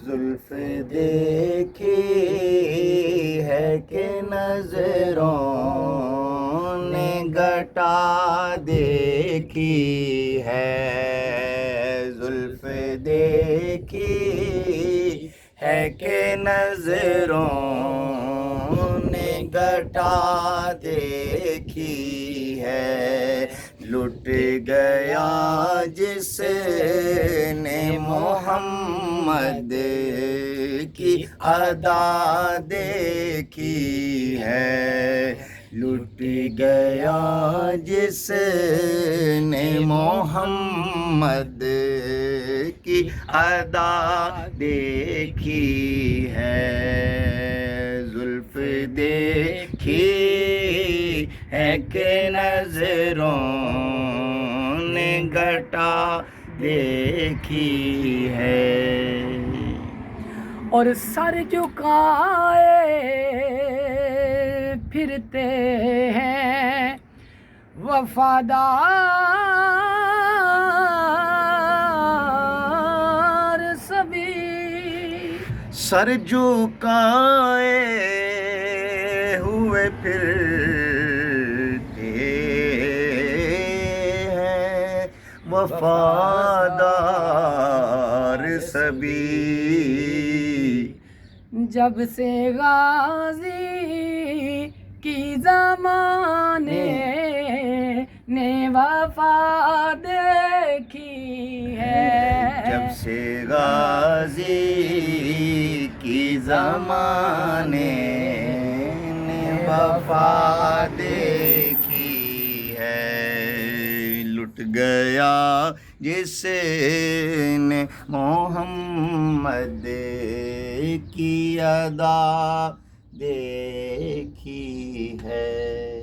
زلف دیکھی ہے کہ نظروں نے گھٹا دیکھی ہے، زلف دیکھی ہے کہ نظروں نے گھٹا دیکھی ہے، لٹ گیا جس نے محمد کی ادا دیکھی ہے، لٹ گیا جس نے محمد کی ادا دیکھی ہے، زلف دیکھی ہے کہ نظروں نے گھٹا دیکھی ہے، اور سر جھکائے پھرتے ہیں وفادار سبھی، سر جھکائے ہوئے پھرتے ہیں وفادار سبھی، جب سے غازی کی زمانے نے وفا دیکھی ہے، جب سے غازی کی زمانے نے وفا دیکھی ہے، لٹ گیا جس نے محمد کی ادا دیکھی ہے۔